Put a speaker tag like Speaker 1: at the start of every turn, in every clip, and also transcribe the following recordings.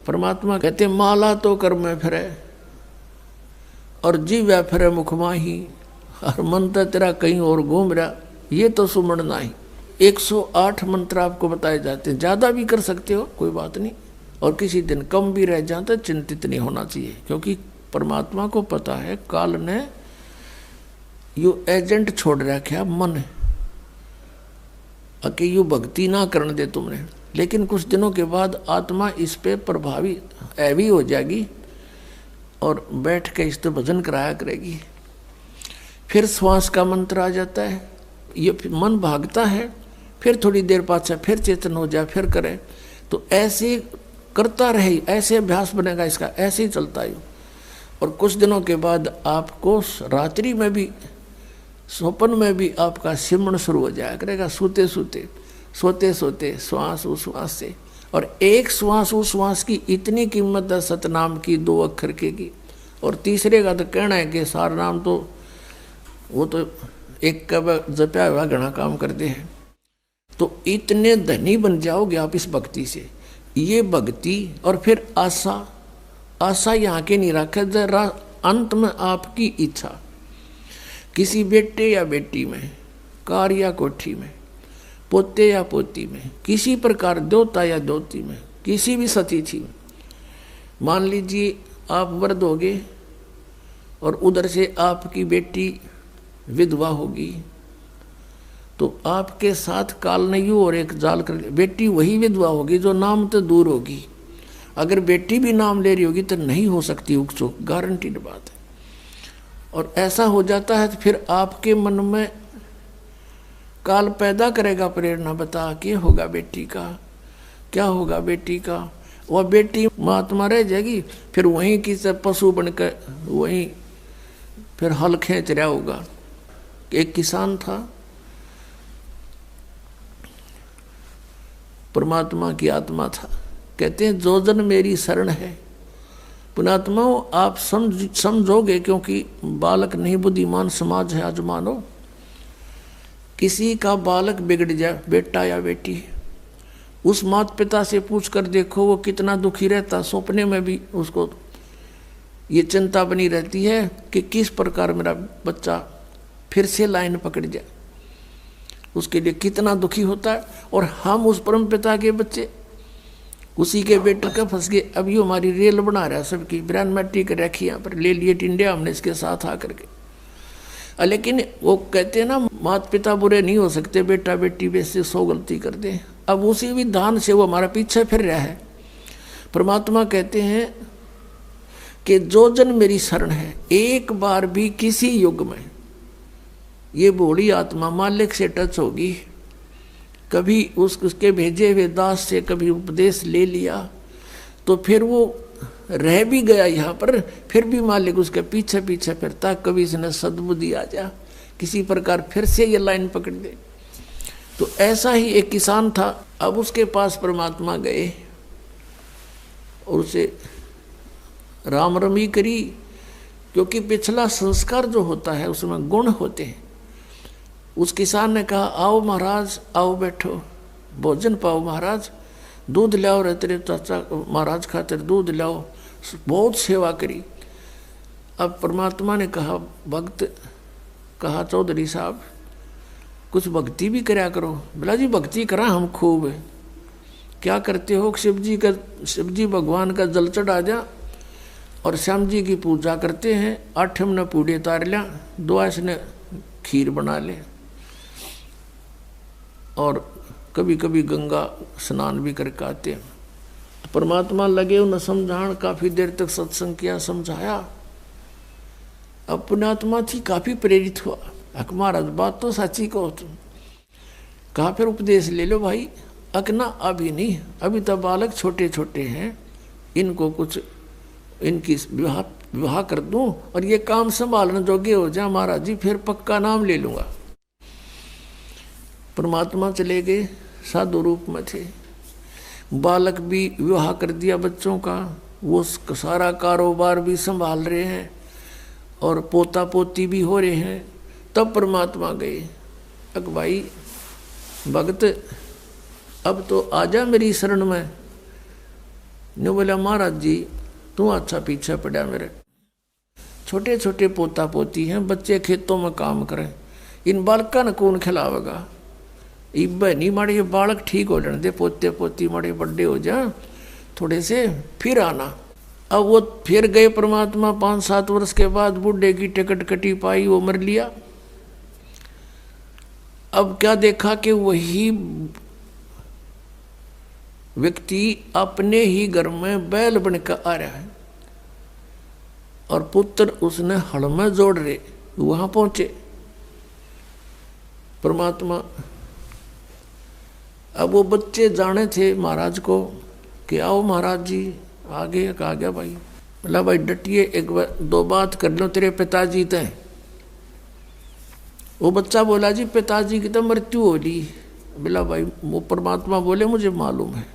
Speaker 1: परमात्मा कहते माला तो कर में फिरे और जीव फिरे मुख माही, और मंत्र तेरा कहीं और घूम रहा, ये तो सुमण नहीं। 108 मंत्र आपको बताए जाते हैं, ज़्यादा भी कर सकते हो कोई बात नहीं, और किसी दिन कम भी रह जाता चिंतित नहीं होना चाहिए, क्योंकि परमात्मा को पता है काल ने यू एजेंट छोड़ रखा मन कि यू भक्ति ना करने दे तुमने। लेकिन कुछ दिनों के बाद आत्मा इस पे प्रभावी ऐवी हो जाएगी और बैठ के इस पे भजन कराया करेगी। फिर श्वास का मंत्र आ जाता है, ये मन भागता है, फिर थोड़ी देर पाछा फिर चेतन हो जाए, फिर करे, तो ऐसे करता रहे, ऐसे अभ्यास बनेगा इसका, ऐसे ही चलता है। और कुछ दिनों के बाद आपको रात्रि में भी, स्वप्न में भी आपका सिमरण शुरू हो जाया करेगा, सोते सोते सोते सोते श्वास उश्वास से। और एक श्वास उश्वास की इतनी कीमत है सतनाम की, 2 अक्षर की, और तीसरे का तो कहना है कि सार नाम तो वो तो एक का जपया हुआ घना काम करते हैं। तो इतने धनी बन जाओगे आप इस भक्ति से। ये भक्ति और फिर आशा, आशा यहाँ के नहीं रखे, जरा अंत में आपकी इच्छा, किसी बेटे या बेटी में, कार या कोठी में, पोते या पोती में, किसी प्रकार देवता या देवती में, किसी भी सतिथि में। मान लीजिए आप वृद्ध होगे और उधर से आपकी बेटी विधवा होगी, तो आपके साथ काल नहीं हो और एक जाल कर, बेटी वही विधवा होगी जो नाम तो दूर होगी। अगर बेटी भी नाम ले रही होगी तो नहीं हो सकती उकचुक, गारंटीड बात है। और ऐसा हो जाता है तो फिर आपके मन में काल पैदा करेगा प्रेरणा, बता क्या होगा बेटी का, क्या होगा बेटी का। वह बेटी महात्मा रह जाएगी, फिर वहीं की से पशु बनकर वहीं फिर हल खींच रहा होगा। एक किसान था, परमात्मा की आत्मा था, कहते हैं जो जन मेरी शरण है। पुणात्मा आप समझोगे, क्योंकि बालक नहीं बुद्धिमान समाज है आज मानो। किसी का बालक बिगड़ जाए, बेटा या बेटी, उस माता पिता से पूछ कर देखो वो कितना दुखी रहता। सपने में भी उसको ये चिंता बनी रहती है कि किस प्रकार मेरा बच्चा फिर से लाइन पकड़ जाए, उसके लिए कितना दुखी होता है। और हम उस परम पिता के बच्चे, उसी के बेटे का फंस गए। अब ये हमारी रेल बना रहा है सबकी, ब्रांड मैट्रिक रखी यहाँ पर, ले लिए इंडिया हमने इसके साथ आकर के। लेकिन वो कहते हैं ना माता पिता बुरे नहीं हो सकते, बेटा बेटी वैसे 100 गलती करते हैं। अब उसी विधान से वो हमारा पीछे फिर रहा है। परमात्मा कहते हैं कि जो जन मेरी शरण है, एक बार भी किसी युग में ये भोली आत्मा मालिक से टच होगी, कभी उसके भेजे हुए दास से कभी उपदेश ले लिया, तो फिर वो रह भी गया यहाँ पर, फिर भी मालिक उसके पीछे पीछे फिरता, कभी इसने सद्बुद्धि आ जा, किसी प्रकार फिर से ये लाइन पकड़ दे। तो ऐसा ही एक किसान था। अब उसके पास परमात्मा गए और उसे राम रमी करी, क्योंकि पिछला संस्कार जो होता है उसमें गुण होते हैं। उस किसान ने कहा आओ महाराज, आओ बैठो, भोजन पाओ महाराज, दूध लाओ रे तेरे चाचा महाराज खातिर दूध लाओ। बहुत सेवा करी। अब परमात्मा ने कहा, भक्त कहा चौधरी साहब कुछ भक्ति भी कराया करो। बोला जी भक्ति करा हम खूब। क्या करते हो? शिव जी भगवान का जल चढ़ा दिया और श्याम जी की पूजा करते हैं। 8 ने पूड़े तार लिया, 2 ने खीर बना ले, और कभी कभी गंगा स्नान भी करके आते हैं। तो परमात्मा लगे उन्हें समझान, काफ़ी देर तक सत्संग किया, समझाया। अब पुण्यात्मा थी, काफ़ी प्रेरित हुआ। अक महाराज बात तो सच्ची कहो तुम, कहा फिर उपदेश ले लो भाई। अकना अभी नहीं, अभी तो बालक छोटे छोटे हैं, इनको कुछ इनकी विवाह कर दूं और ये काम संभालने जोगे हो जाए महाराज जी, फिर पक्का नाम ले लूँगा। परमात्मा चले गए, साधु रूप में थे। बालक भी विवाह कर दिया बच्चों का, वो सारा कारोबार भी संभाल रहे हैं और पोता पोती भी हो रहे हैं। तब परमात्मा गए, अक भाई भगत अब तो आजा मेरी शरण में, ने बोला महाराज जी तू अच्छा पीछे पड़ा, मेरे छोटे छोटे पोता पोती हैं, बच्चे खेतों में काम करें, इन बालका ने कौन खिलावेगा। इब नहीं माड़े ये बालक ठीक हो जाने दे, पोते पोती माड़े बड़े हो जा थोड़े से, फिर आना। अब वो फिर गए परमात्मा, 5-7 वर्ष के बाद बूढ़े की टिकट कटी पाई, वो मर लिया। अब क्या देखा कि वही व्यक्ति अपने ही घर में बैल बनकर आ रहा है और पुत्र उसने हड़ में जोड़ रहे। वहां पहुंचे परमात्मा। अब वो बच्चे जाने थे महाराज को कि आओ महाराज जी आगे। कहा गया भाई, बोला भाई डटिए, एक दो बात कर लो तेरे पिताजी तय। वो बच्चा बोला जी पिताजी की तो मृत्यु हो ली। बोला भाई, वो परमात्मा बोले मुझे मालूम है।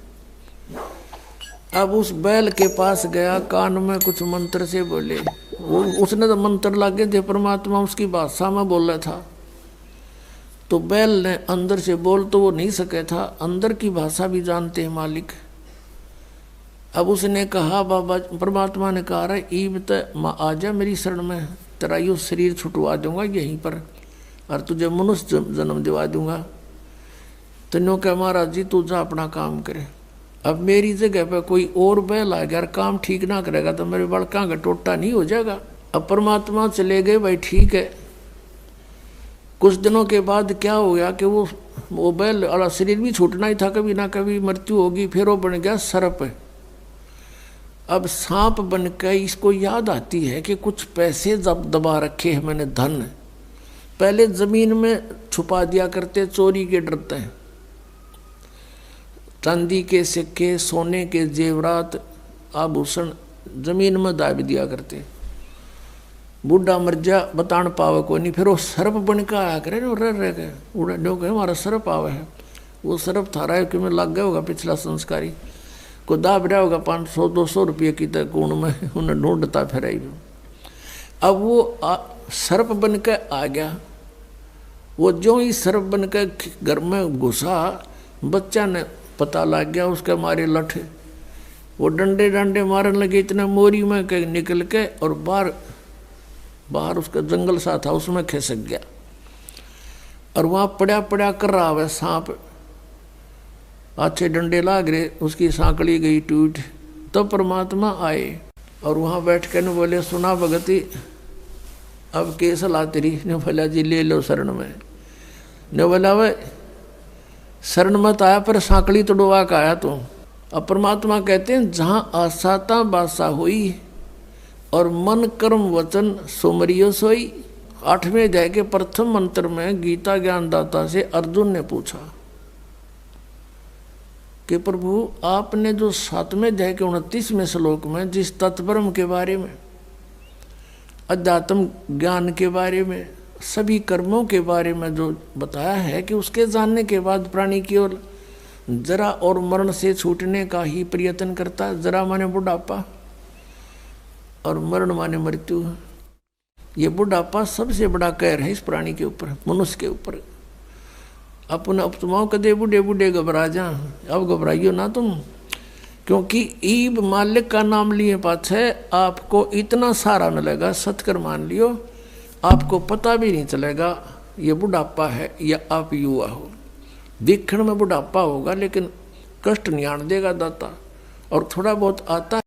Speaker 1: अब उस बैल के पास गया, कान में कुछ मंत्र से बोले। वो उसने तो मंत्र लागे थे, परमात्मा उसकी भाषा में बोल रहा था। तो बैल ने अंदर से बोल तो वो नहीं सके था, अंदर की भाषा भी जानते हैं मालिक। अब उसने कहा बाबा, परमात्मा ने कहा रहा ईब तो आ जा मेरी शरण में, तेरा यू शरीर छुटवा दूंगा यहीं पर और तुझे मनुष्य जन्म दिवा दूंगा। तेनों क्या महाराज जी तू जा अपना काम करे। अब मेरी जगह पे कोई और बैल आ गया और काम ठीक ना करेगा तो मेरे बड़का का टोटा नहीं हो जाएगा। अब परमात्मा चले गए, भाई ठीक है। कुछ दिनों के बाद क्या हो गया कि वो बैल वाला शरीर भी छूटना ही था, कभी ना कभी मृत्यु होगी। फिर वो बन गया सर्प। अब सांप बनकर इसको याद आती है कि कुछ पैसे जब दबा रखे हैं मैंने, धन पहले जमीन में छुपा दिया करते, चोरी के डरते हैं। चांदी के सिक्के, सोने के जेवरात, आभूषण जमीन में दाब दिया करते। बूढ़ा मर जा बतान पावे को नहीं, फिर वो सर्प बन के आया करे ना, रह गए उड़ा जो कहे हमारा सर्प आवे है। वो सर्प थारा है कि में लग गया होगा पिछला संस्कारी को, दाब रहा होगा 500-200 रुपये की तक गुण में, उन्हें ढूंढता फिर आई। अब वो सर्प बन के आ गया। वो जो ही सर्प बन के घर में घुसा, बच्चा ने पता लग गया, उसके मारे लठ वो डंडे डंडे मारने लगे। इतना मोरी में निकल के और बाहर उसका जंगल सा था, उसमें खिसक गया और वहाँ पड़ा पड़ा कर रहा है सांप। अच्छे डंडे लाग रहे, उसकी सांकड़ी गई टूट। तो परमात्मा आए और वहाँ बैठ के ने बोले सुना भगती अब केस ला तेरी। ने बोला जी ले लो शरण में। ने बोला वह शरण मत आया पर सांकड़ी तोड़वा का आया। तो अब परमात्मा कहते हैं जहाँ आसाता बासा हुई और मन कर्म वचन सुमरियो सोई। 8वें अध्याय के प्रथम मंत्र में गीता ज्ञानदाता से अर्जुन ने पूछा कि प्रभु आपने जो 7वें अध्याय के 29वें श्लोक में जिस तत्परम के बारे में, अध्यात्म ज्ञान के बारे में, सभी कर्मों के बारे में जो बताया है कि उसके जानने के बाद प्राणी केवल जरा और मरण से छूटने का ही प्रयत्न करता है। जरा माने बुढ़ापा और मरण माने मृत्यु। ये बुढ़ापा सबसे बड़ा कहर है इस प्राणी के ऊपर, मनुष्य के ऊपर। अपने अपतमाओं कदे बूढ़े बूढ़े घबरा जा, अब घबराइयो ना तुम, क्योंकि ईब मालिक का नाम लिए पाछे आपको इतना सारा मिलेगा, सत्कर मान लियो, आपको पता भी नहीं चलेगा ये बुढ़ापा है या आप युवा हो। दिखण में बुढ़ापा होगा लेकिन कष्ट नहीं आने देगा दाता, और थोड़ा बहुत आता